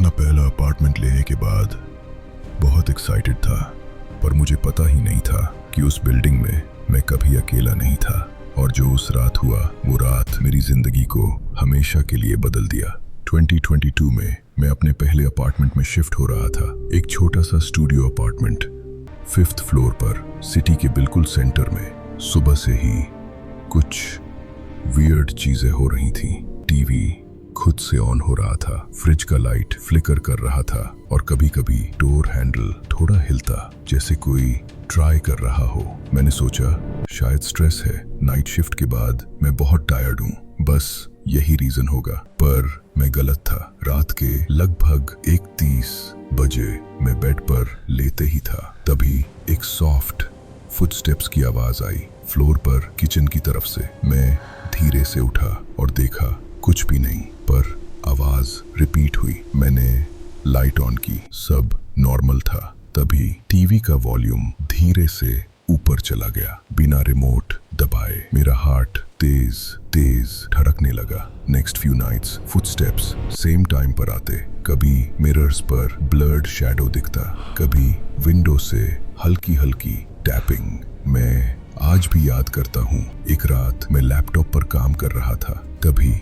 अपना पहला अपार्टमेंट लेने के बाद बहुत एक्साइटेड था, पर मुझे पता ही नहीं था कि उस बिल्डिंग में मैं कभी अकेला नहीं था। और जो उस रात हुआ, वो रात मेरी जिंदगी को हमेशा के लिए बदल दिया। 2022 में मैं अपने पहले अपार्टमेंट में शिफ्ट हो रहा था। एक छोटा सा स्टूडियो अपार्टमेंट, 5th फ्लोर पर, सिटी के बिल्कुल सेंटर में। सुबह से ही कुछ वियर्ड चीजें हो रही थी। टीवी खुद से ऑन हो रहा था, फ्रिज का लाइट फ्लिकर कर रहा था, और कभी कभी डोर हैंडल थोड़ा हिलता, जैसे कोई ट्राई कर रहा हो। मैंने सोचा शायद स्ट्रेस है, नाइट शिफ्ट के बाद मैं बहुत टायर्ड हूँ, बस यही रीजन होगा। पर मैं गलत था। रात के लगभग 1:30 बजे मैं बेड पर लेते ही था, तभी एक सॉफ्ट फुटस्टेप्स की आवाज आई फ्लोर पर, किचन की तरफ से। मैं धीरे से उठा और देखा, कुछ भी नहीं, पर आवाज रिपीट हुई। मैंने लाइट ऑन की, सब नॉर्मल था। तभी टीवी का वॉल्यूम धीरे से ऊपर चला गया, बिना रिमोट दबाए। मेरा हार्ट तेज तेज धड़कने लगा। Next few nights footsteps same time पर आते, कभी मिरर्स पर ब्लर्ड शैडो दिखता, कभी विंडो से हल्की हल्की टैपिंग। मैं आज भी याद करता हूँ, एक रात मैं लैपटॉप पर काम कर रहा था, तभी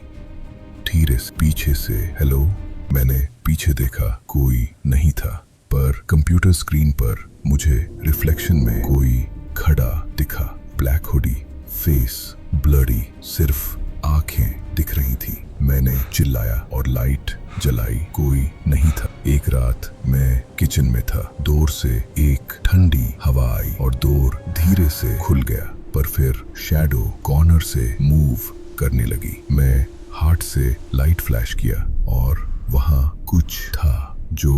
धीरे से पीछे से हेलो। मैंने पीछे देखा, कोई नहीं था, पर कंप्यूटर स्क्रीन पर मुझे रिफ्लेक्शन में कोई खड़ा दिखा। ब्लैक हुडी, फेस ब्लरी, सिर्फ आंखें दिख रही थी। मैंने चिल्लाया और लाइट जलाई, कोई नहीं था। एक रात मैं किचन में था, डोर से एक ठंडी हवा आई और डोर धीरे से खुल गया, पर फिर शैडो कॉर्नर से मूव करने लगी। मैं हार्ट से लाइट फ्लैश किया और वहां कुछ था जो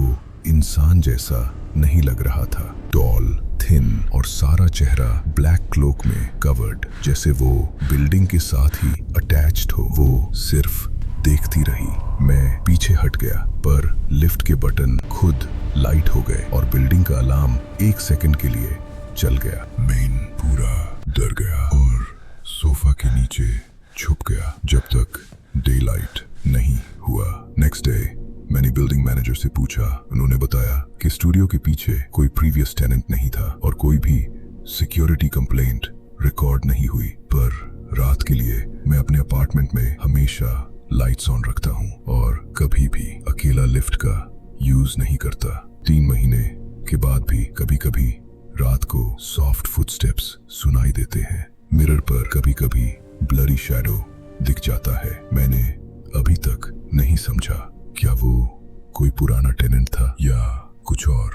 इंसान जैसा नहीं लग रहा था। टॉल, थिन और सारा चेहरा ब्लैक क्लोक में कवर्ड, जैसे वो बिल्डिंग के साथ ही अटैच्ड हो। वो सिर्फ देखती रही। मैं पीछे हट गया, पर लिफ्ट के बटन खुद लाइट हो गए और बिल्डिंग का अलार्म 1 सेकंड के लिए चल गया। मेन पूरा डर गया और सोफा के नीचे छुप गया जब तक डे लाइट नहीं हुआ। नेक्स्ट डे मैंने बिल्डिंग मैनेजर से पूछा। उन्होंने बताया कि स्टूडियो के पीछे कोई प्रीवियस टेनेंट नहीं था और कोई भी सिक्योरिटी कंप्लेंट रिकॉर्ड नहीं हुई। पर रात के लिए मैं अपने अपार्टमेंट में हमेशा लाइट्स ऑन रखता हूँ और कभी भी अकेला लिफ्ट का यूज नहीं करता। 3 महीने के बाद भी कभी कभी रात को सॉफ्ट फुटस्टेप्स सुनाई देते हैं। मिरर पर कभी कभी ब्लरी शैडो दिख जाता है। मैंने अभी तक नहीं समझा क्या वो कोई पुराना टेनेंट था या कुछ और।